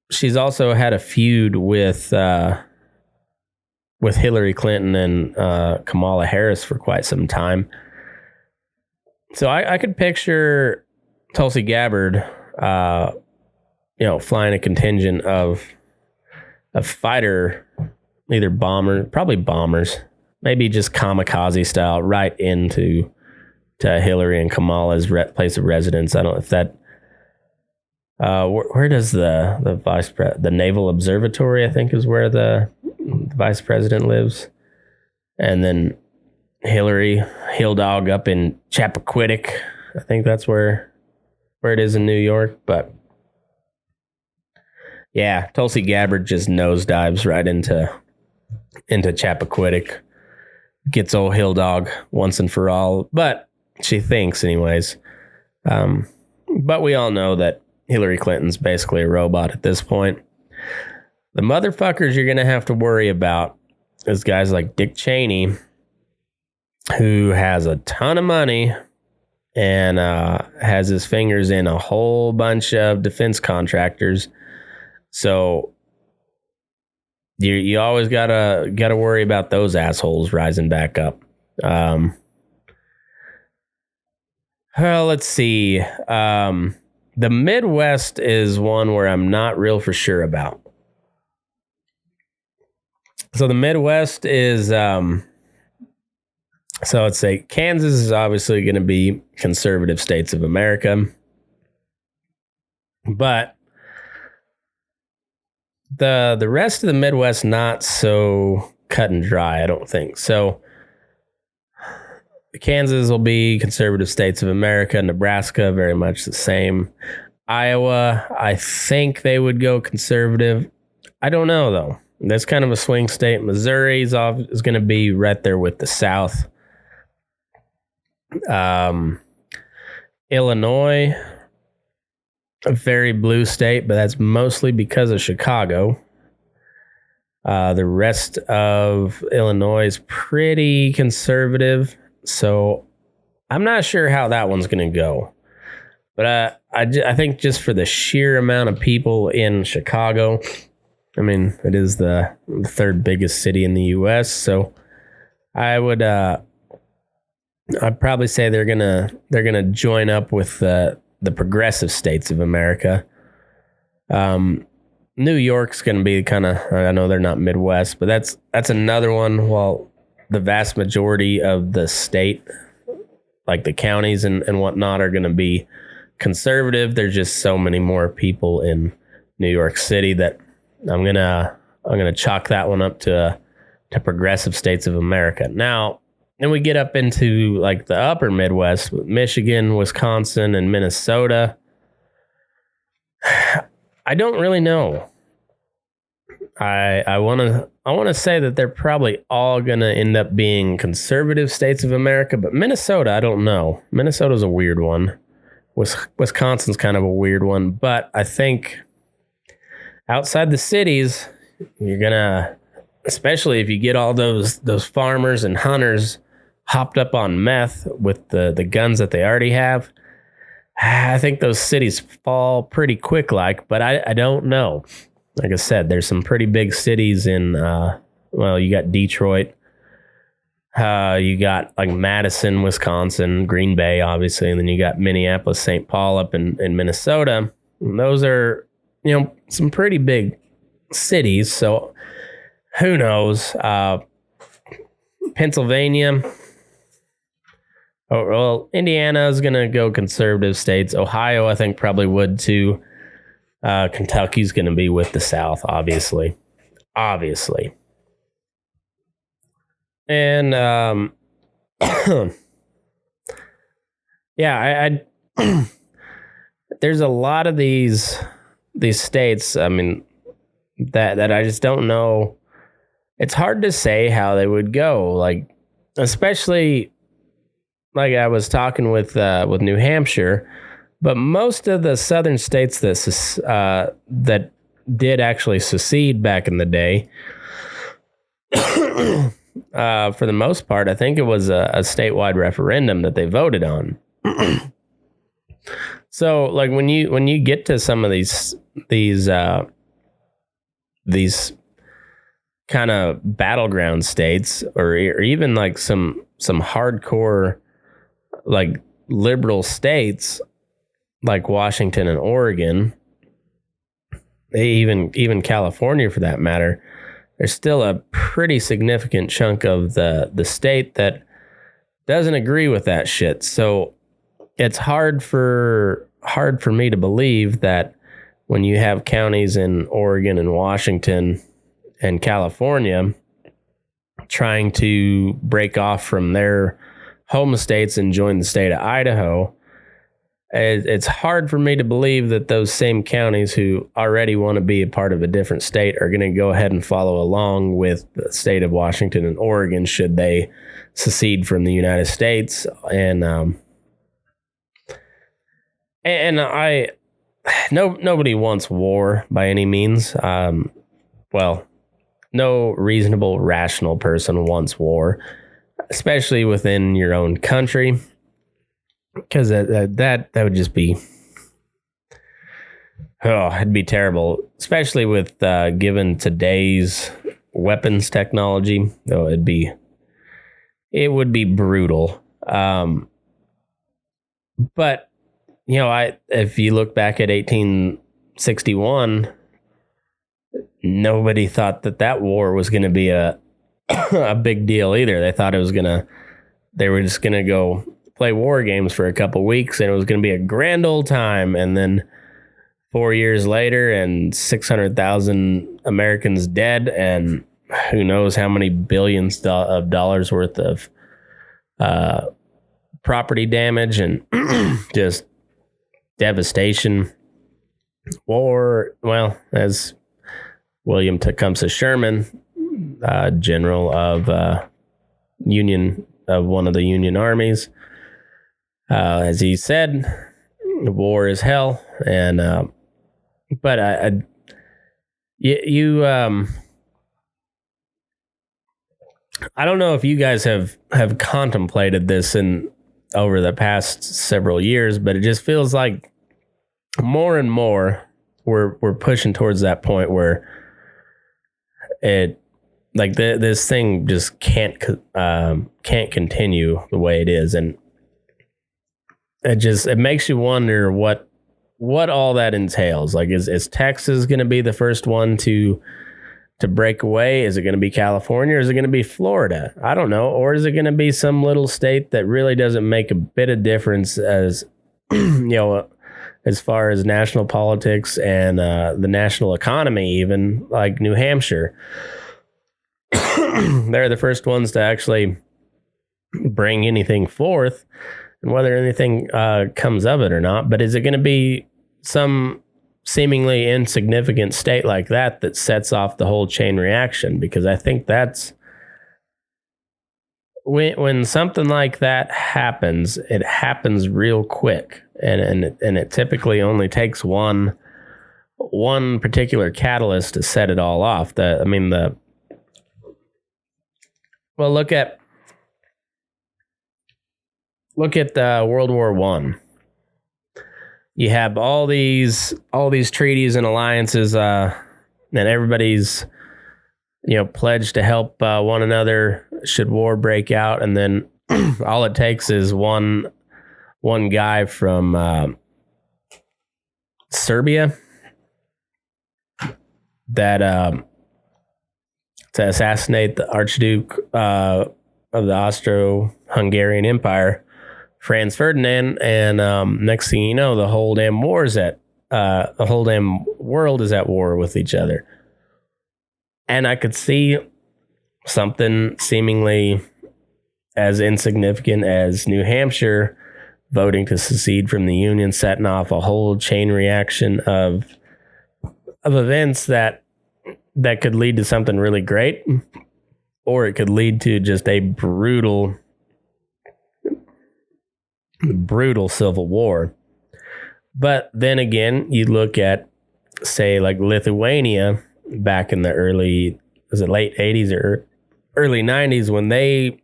she's also had a feud with Hillary Clinton and Kamala Harris for quite some time. So I could picture Tulsi Gabbard, flying a contingent of fighter, either probably bombers, maybe just kamikaze style, right into Hillary and Kamala's place of residence. I don't know if that Where does the the Naval Observatory, I think, is where the vice president lives, and then Hillary Hill Dog up in Chappaquiddick. I think that's where it is in New York. But yeah, Tulsi Gabbard just nosedives right into Chappaquiddick, gets old Hill Dog once and for all. But she thinks, anyways. But we all know that Hillary Clinton's basically a robot at this point. The motherfuckers you're going to have to worry about is guys like Dick Cheney, who has a ton of money and has his fingers in a whole bunch of defense contractors. So you always gotta worry about those assholes rising back up. Well, let's see. The Midwest is one where I'm not real for sure about. So the Midwest is, so let's say Kansas is obviously going to be conservative states of America. But the rest of the Midwest, not so cut and dry, I don't think. So Kansas will be conservative states of America. Nebraska, very much the same. Iowa, I think they would go conservative. I don't know, though. That's kind of a swing state. Missouri is going to be right there with the South. Illinois, a very blue state, but that's mostly because of Chicago. The rest of Illinois is pretty conservative. So I'm not sure how that one's going to go. But I think just for the sheer amount of people in Chicago, I mean, it is the third biggest city in the U.S. So I'd probably say they're gonna join up with the progressive states of America. New York's gonna be kind of, I know they're not Midwest, but that's another one. While the vast majority of the state, like the counties and whatnot, are going to be conservative, there's just so many more people in New York City that I'm gonna chalk that one up to progressive states of America. Now, then we get up into like the upper Midwest, Michigan, Wisconsin, and Minnesota. I don't really know. I want to say that they're probably all going to end up being conservative states of America, but Minnesota, I don't know. Minnesota's a weird one. Wisconsin's kind of a weird one, but I think outside the cities, you're going to, especially if you get all those farmers and hunters hopped up on meth with the guns that they already have, I think those cities fall pretty quick but I don't know. Like I said, there's some pretty big cities in, you got Detroit, you got like Madison, Wisconsin, Green Bay, obviously, and then you got Minneapolis, St. Paul up in Minnesota. And those are, some pretty big cities. So who knows? Pennsylvania. Oh, well, Indiana is going to go conservative states. Ohio, I think, probably would too. Kentucky's going to be with the South, obviously. And yeah, I there's a lot of these states. I mean, that I just don't know. It's hard to say how they would go. Like, especially like I was talking with New Hampshire. But most of the southern states that did actually secede back in the day, for the most part, I think it was a statewide referendum that they voted on. So, like when you get to some of these kind of battleground states, or even like some hardcore like liberal states, like Washington and Oregon, even California for that matter, there's still a pretty significant chunk of the state that doesn't agree with that shit. So it's hard for me to believe that when you have counties in Oregon and Washington and California trying to break off from their home states and join the state of Idaho, it's hard for me to believe that those same counties who already want to be a part of a different state are going to go ahead and follow along with the state of Washington and Oregon should they secede from the United States. Nobody wants war by any means. Well, no reasonable, rational person wants war, especially within your own country, because that would just be, it'd be terrible, especially with given today's weapons technology. Though it would be brutal. But if you look back at 1861, nobody thought that war was going to be a big deal either. They thought they were just going to go play war games for a couple weeks and it was going to be a grand old time. And then 4 years later and 600,000 Americans dead and who knows how many billions of dollars worth of property damage and just devastation. War, well, as William Tecumseh Sherman, general of one of the Union armies, as he said, war is hell. And but I don't know if you guys have contemplated this over the past several years, but it just feels like more and more we're pushing towards that point where this thing just can't continue the way it is, and it makes you wonder what all that entails. Like, is Texas going to be the first one to break away? Is it going to be California, or is it going to be Florida? I don't know. Or is it going to be some little state that really doesn't make a bit of difference as as far as national politics and the national economy, even like New Hampshire. They're the first ones to actually bring anything forth, and whether anything comes of it or not. But is it going to be some seemingly insignificant state like that sets off the whole chain reaction? Because I think that's when something like that happens, it happens real quick, and it typically only takes one particular catalyst to set it all off. Look at World War I. You have all these treaties and alliances, and everybody's pledged to help one another should war break out, and then all it takes is one guy from Serbia that to assassinate the Archduke of the Austro-Hungarian Empire, Franz Ferdinand, and next thing you know, the whole damn world is at war with each other. And I could see something seemingly as insignificant as New Hampshire voting to secede from the Union setting off a whole chain reaction of events that could lead to something really great, or it could lead to just a brutal civil war. But then again, you look at, say, like Lithuania back in the late 80s or early 90s, when they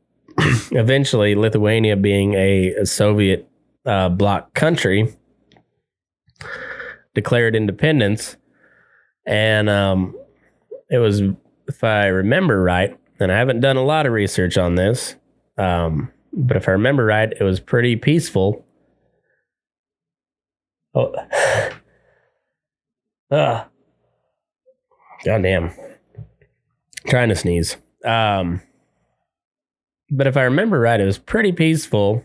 eventually, Lithuania being a Soviet bloc country, declared independence. And it was, if I remember right, and I haven't done a lot of research on this, but if I remember right, it was pretty peaceful. Oh, goddamn! Trying to sneeze. But if I remember right, it was pretty peaceful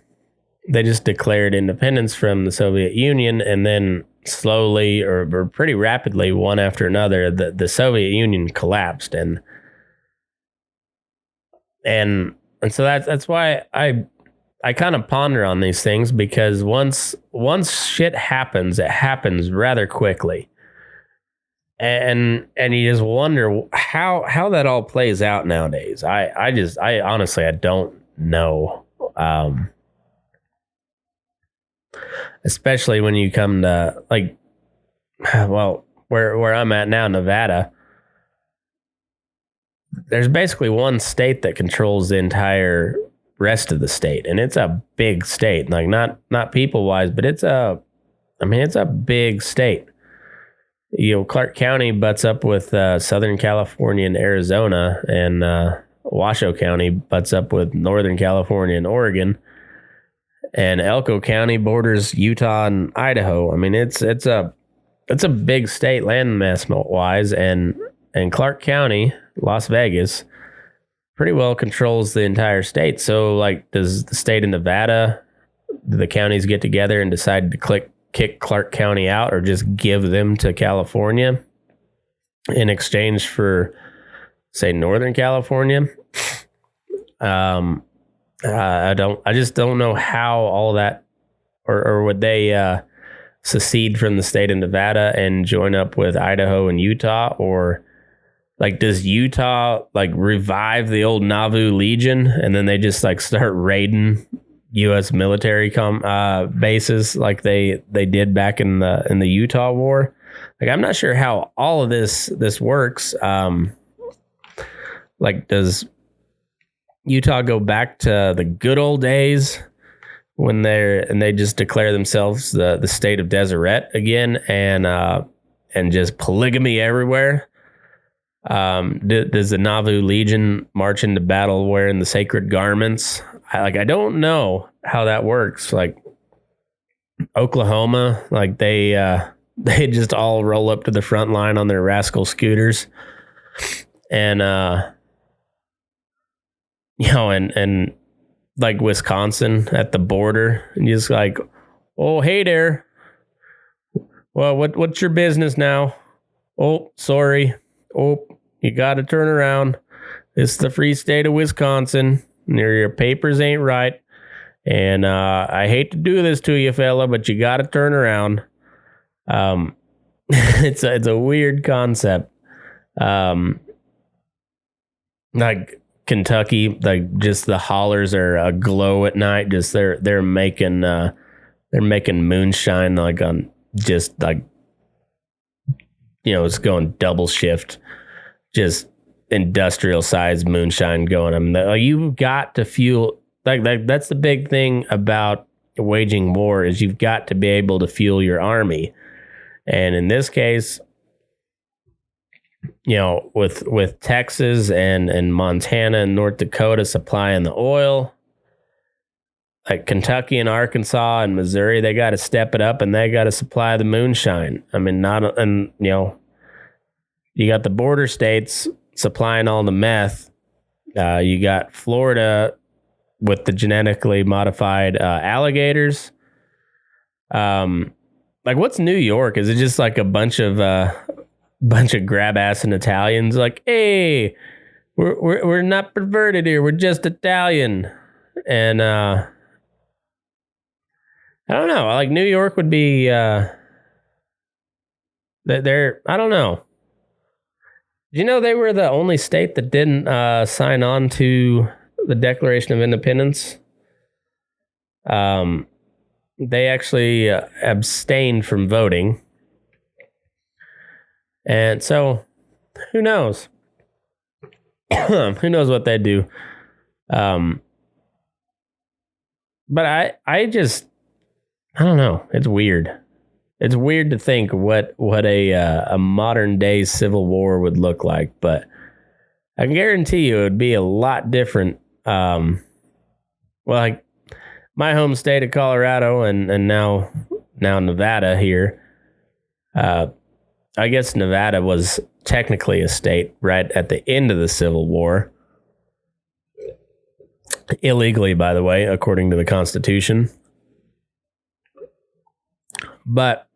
they just declared independence from the Soviet Union, and then slowly or pretty rapidly, one after another, the Soviet Union collapsed, and so that's why I kind of ponder on these things, because once shit happens, it happens rather quickly. And you just wonder how that all plays out nowadays. I honestly, I don't know. Especially when you come to, like, well, where I'm at now, Nevada, there's basically one state that controls the entire rest of the state, and it's a big state. Like, not people wise, but it's a big state. You know, Clark County butts up with Southern California and Arizona, and Washoe County butts up with Northern California and Oregon, and Elko County borders Utah and Idaho. I mean, it's a big state landmass wise, and Clark County, Las Vegas, pretty well controls the entire state. So, like, does the state of Nevada, do the counties get together and decide to kick Clark County out, or just give them to California in exchange for, say, Northern California? I just don't know how all that, or would they secede from the state of Nevada and join up with Idaho and Utah, or like, does Utah like revive the old Nauvoo Legion and then they just like start raiding U.S. military bases like they did back in the Utah War? Like, I'm not sure how all of this works. Like, does Utah go back to the good old days when they just declare themselves the state of Deseret again, and just polygamy everywhere? Does the Nauvoo Legion march into battle wearing the sacred garments? I don't know how that works. Like, Oklahoma, like they just all roll up to the front line on their rascal scooters, and and like Wisconsin at the border, and just like, oh, hey there. Well, what's your business now? Oh, sorry. Oh, you got to turn around. It's the free state of Wisconsin. Your papers ain't right. And I hate to do this to you, fella, but you got to turn around. It's a weird concept. Like Kentucky, like, just the hollers are aglow at night. Just they're making moonshine, like, on just like, it's going double shift, just industrial size moonshine going. I mean, you've got to fuel, like that's the big thing about waging war, is you've got to be able to fuel your army. And in this case, with Texas and Montana and North Dakota supplying the oil, like Kentucky and Arkansas and Missouri, they got to step it up and they got to supply the moonshine. I mean, you got the border states supplying all the meth. You got Florida with the genetically modified alligators. Like, what's New York? Is it just like a bunch of grab ass and Italians? Like, hey, we're not perverted here. We're just Italian. And I don't know. Like, New York would be I don't know. Did you know they were the only state that didn't sign on to the Declaration of Independence? They actually abstained from voting. And so, who knows? Who knows what they do? But I don't know. It's weird. It's weird to think what a modern day civil war would look like, but I can guarantee you it would be a lot different. Well, like my home state of Colorado and now Nevada here. I guess Nevada was technically a state right at the end of the Civil War. Illegally, by the way, according to the Constitution. But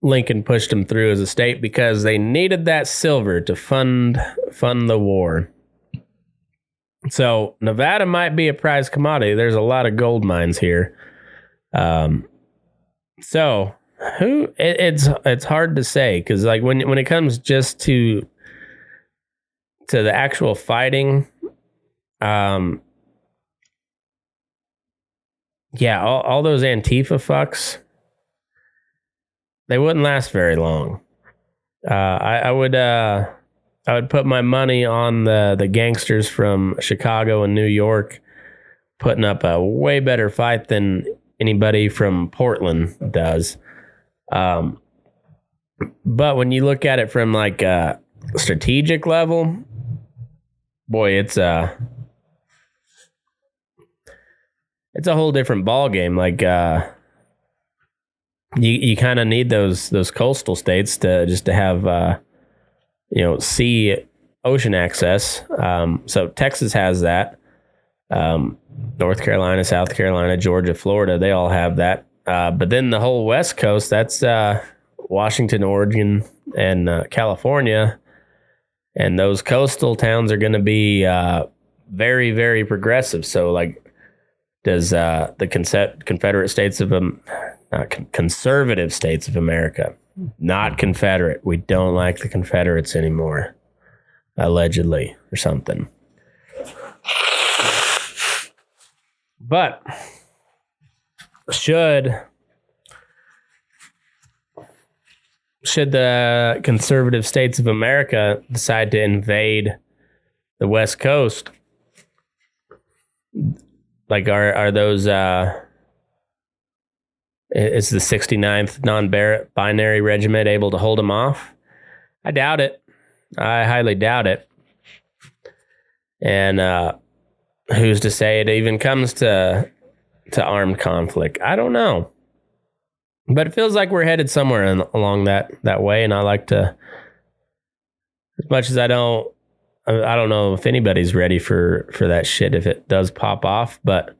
Lincoln pushed them through as a state because they needed that silver to fund the war. So Nevada might be a prize commodity. There's a lot of gold mines here. So it's hard to say, because like when it comes just to the actual fighting, all those Antifa fucks, they wouldn't last very long. I would put my money on the gangsters from Chicago and New York putting up a way better fight than anybody from Portland does. But when you look at it from like a strategic level, boy, it's a whole different ball game. Like you kind of need those coastal states to have sea ocean access. So Texas has that. North Carolina, South Carolina, Georgia, Florida, they all have that. But then the whole West Coast, that's Washington, Oregon, and California. And those coastal towns are going to be very, very progressive. So, like, does the Confederate States of conservative states of America, not Confederate. We don't like the Confederates anymore, allegedly, or something. But should the conservative states of America decide to invade the West Coast, like are those is the 69th non-binary regiment able to hold them off? I doubt it. I highly doubt it. And who's to say it even comes to armed conflict? I don't know. But it feels like we're headed somewhere along that way, and I like to, as much as I don't know if anybody's ready for that shit if it does pop off, but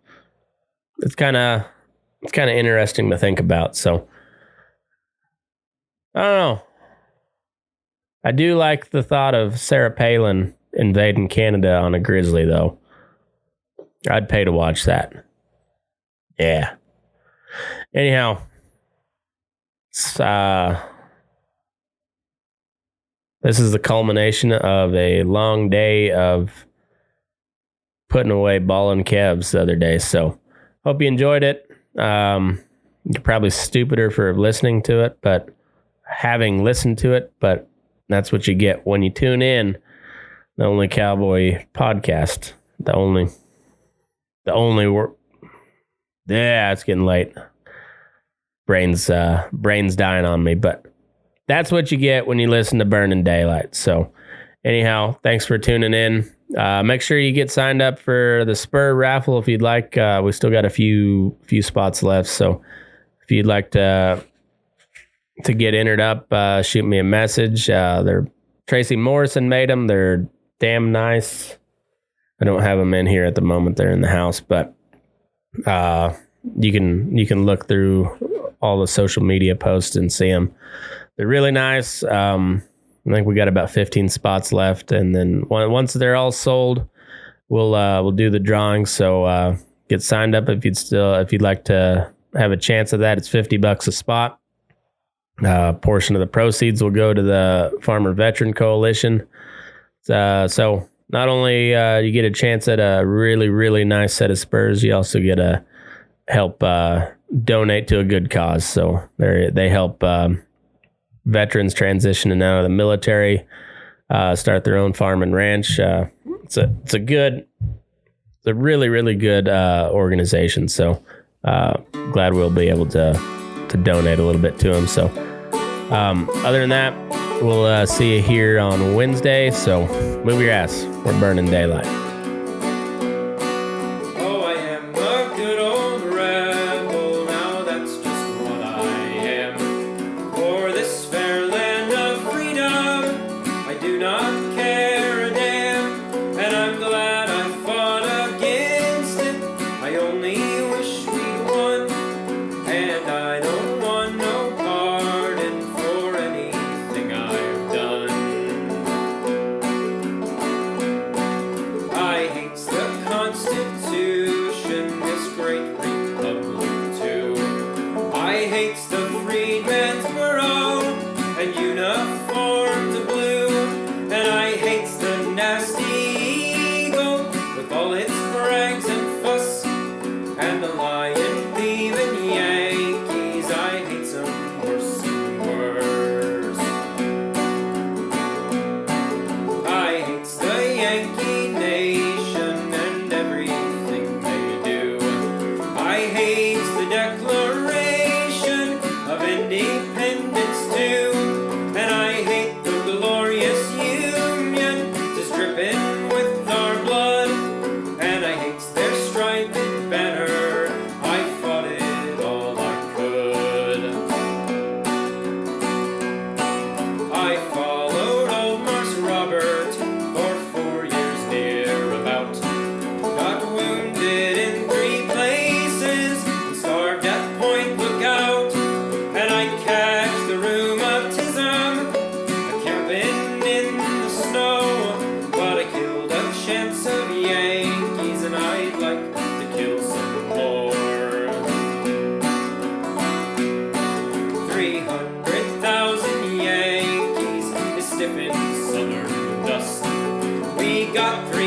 it's kind of interesting to think about. So I don't know. I do like the thought of Sarah Palin invading Canada on a grizzly, though. I'd pay to watch that. Yeah. Anyhow, this is the culmination of a long day of putting away bawling calves the other day. So hope you enjoyed it. You're probably stupider for listening to it, but having listened to it, but that's what you get when you tune in. The only cowboy podcast. The only yeah, it's getting late. Brain's dying on me, but that's what you get when you listen to Burnin' Daylight. So anyhow, thanks for tuning in. Make sure you get signed up for the Spur raffle if you'd like. We still got a few spots left, so if you'd like to get entered up, shoot me a message. Tracie Morrison made them. They're damn nice. I don't have them in here at the moment. They're in the house, but you can look through all the social media posts and see them. They're really nice. I think we got about 15 spots left, and then once they're all sold, we'll do the drawing. So get signed up if you'd like to have a chance of that. It's $50 a spot. Portion of the proceeds will go to the Farmer Veteran Coalition. So not only you get a chance at a really, really nice set of spurs, you also get to help donate to a good cause. So they help veterans transitioning out of the military, start their own farm and ranch. It's a really, really good organization. So glad we'll be able to donate a little bit to them. So other than that, we'll see you here on Wednesday. So move your ass. We're burning daylight. Oh, I am a good old rebel. Now that's just what I am. For this fair land of freedom, I do not care a damn. And I'm glad I fought against it. I only wish we'd won. And got 3